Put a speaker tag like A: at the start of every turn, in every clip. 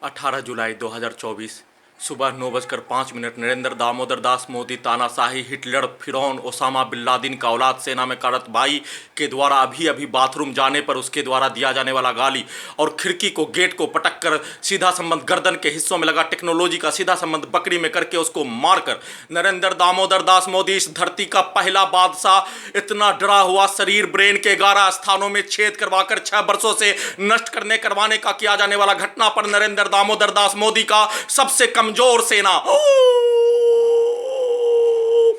A: 18 जुलाई 2024 सुबह 9:05 नरेंद्र दामोदर दास मोदी तानाशाही हिटलर फिरौन ओसामा बिन लादेन का औलाद सेना में कार्यरत भाई के द्वारा अभी बाथरूम जाने पर उसके द्वारा दिया जाने वाला गाली और खिड़की को गेट को पटक कर सीधा संबंध गर्दन के हिस्सों में लगा टेक्नोलॉजी का सीधा संबंध बकरी में करके उसको मारकर नरेंद्र दामोदर दास मोदी इस धरती का पहला बादशाह इतना डरा हुआ शरीर ब्रेन के 11 स्थानों में छेद करवाकर 6 वर्षों से नष्ट करवाने का किया जाने वाला घटना पर नरेंद्र दामोदर दास मोदी का सबसे कमजोर सेना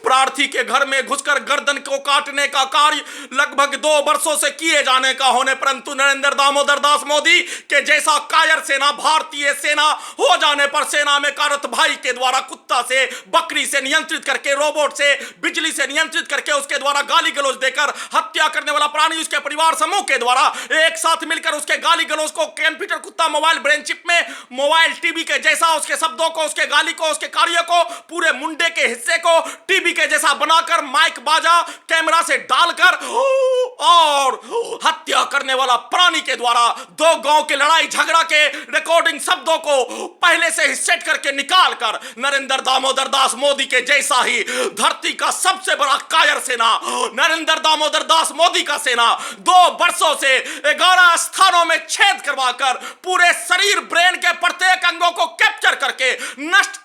A: प्रार्थी के घर में घुसकर गर्दन को काटने का कार्य लगभग 2 वर्षों से किए जाने का होने परंतु नरेंद्र दामोदर दास मोदी के जैसा कायर सेना भारतीय सेना हो जाने पर सेना में कार्यरत भाई के द्वारा कुत्ता से बकरी से नियंत्रित करके रोबोट से बिजली से नियंत्रित करके उसके द्वारा गाली गलौज देकर हत्या करने वाला प्राणी उसके परिवार समूह के द्वारा एक साथ मिलकर उसके गाली गलौज को कंप्यूटर कुत्ता मोबाइल ब्रेन चिप में मोबाइल टीवी के जैसा उसके शब्दों को उसके गाली को उसके कार्य को पूरे मुंडे के हिस्से को टीवी के जैसा बनाकर माइक बाजा कैमरा से डालकर और हत्या करने वाला प्राणी के द्वारा 2 गांव के लड़ाई झगड़ा के रिकॉर्डिंग शब्दों को पहले से ही सेट करके निकाल कर नरेंद्र दामोदर दास मोदी के जैसा ही धरती का सबसे बड़ा कायर सेना नरेंद्र दामोदर दास मोदी का सेना 2 वर्षों से 11 स्थानों में छेद करवाकर पूरे शरीर ब्रेन के प्रत्येक अंगों को कैप्चर करके नष्ट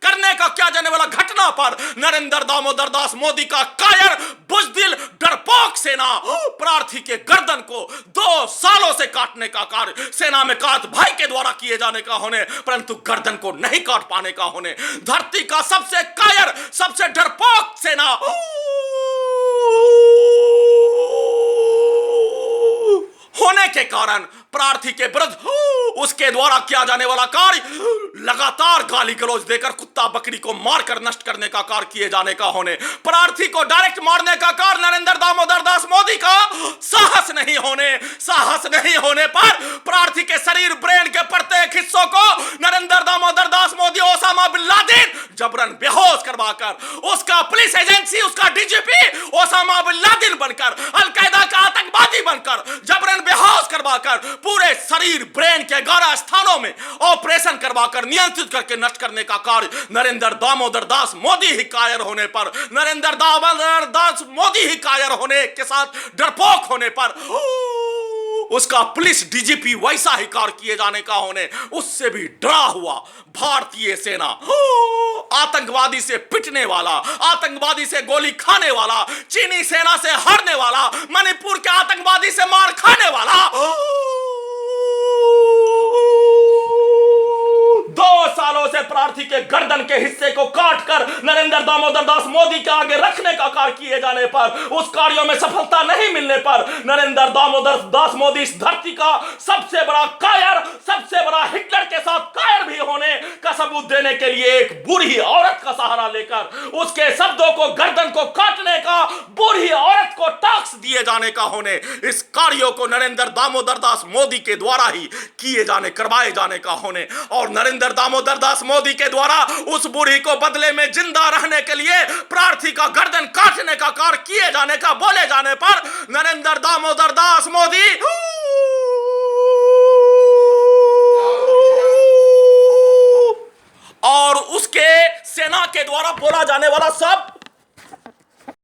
A: करने का क्या जाने वाला घटना पर नरेंद्र दामोदर दास मोदी का कायर बुजदिल डरपोक सेना प्रार्थी के गर्दन को 2 सालों से काटने का कार्य सेना में काट भाई के द्वारा किए जाने का होने परंतु गर्दन को नहीं काट पाने का होने धरती का सबसे कायर सबसे डरपोक सेना होने के कारण प्रार्थी के विरुद्ध उसके द्वारा किया जाने वाला कार्य लगातार गाली गलौज देकर कुत्ता बकरी को मारकर नष्ट करने का कार्य किए जाने का होने प्रार्थी को डायरेक्ट मारने का कार्य नरेंद्र दामोदर दास मोदी का साहस नहीं होने पर प्रार्थी के शरीर ब्रेन के प्रत्येक हिस्सों को Narendra Damodar Das Modi Osama bin Laden जबरन बेहोश करवाकर उसका पुलिस एजेंसी उसका डीजीपी ओसामा बिन लादेन बनकर अलकायदा का आतंकवादी बनकर जबरन बेहोश करवाकर पूरे शरीर ब्रेन के 11 स्थानों में ऑपरेशन करवाकर नियंत्रित करके नष्ट करने का कार्य नरेंद्र दामोदर दास मोदी ही कायर होने पर नरेंद्र दामोदर दास मोदी ही कायर होने के साथ डरपोक होने पर उसका पुलिस डीजीपी वैसा ही कार्य किए जाने का होने उससे भी डरा हुआ भारतीय सेना आतंकवादी से पिटने वाला आतंकवादी से गोली खाने वाला चीनी सेना से हारने वाला मणिपुर के आतंकवादी से मार खाने वाला 2 सालों से प्रार्थी के गर्दन के हिस्से को काटकर नरेंद्र दामोदर दास मोदी के आगे रखने का कार्य किए जाने पर उस कार्यों में सफलता नहीं मिलने पर नरेंद्र दामोदर दास मोदी इस धरती का सबसे बड़ा कायर सबसे बड़ा हिटलर के साथ कायर भी होने का सबूत देने के लिए एक बूढ़ी औरत का सहारा लेकर उसके शब्दों को गर्दन को काटने का बूढ़ी औरत को टैक्स दिए जाने का होने इस कार्यों को नरेंद्र दामोदर दास मोदी के द्वारा ही किए जाने करवाए जाने का होने और नरेंद्र दामोदर दास मोदी के द्वारा उस बूढ़ी को बदले में जिंदा रहने के लिए प्रार्थी का गर्दन काटने का कार्य किए जाने का बोले जाने पर नरेंद्र दामोदर दास मोदी और उसके सेना के द्वारा बोला जाने वाला शब्द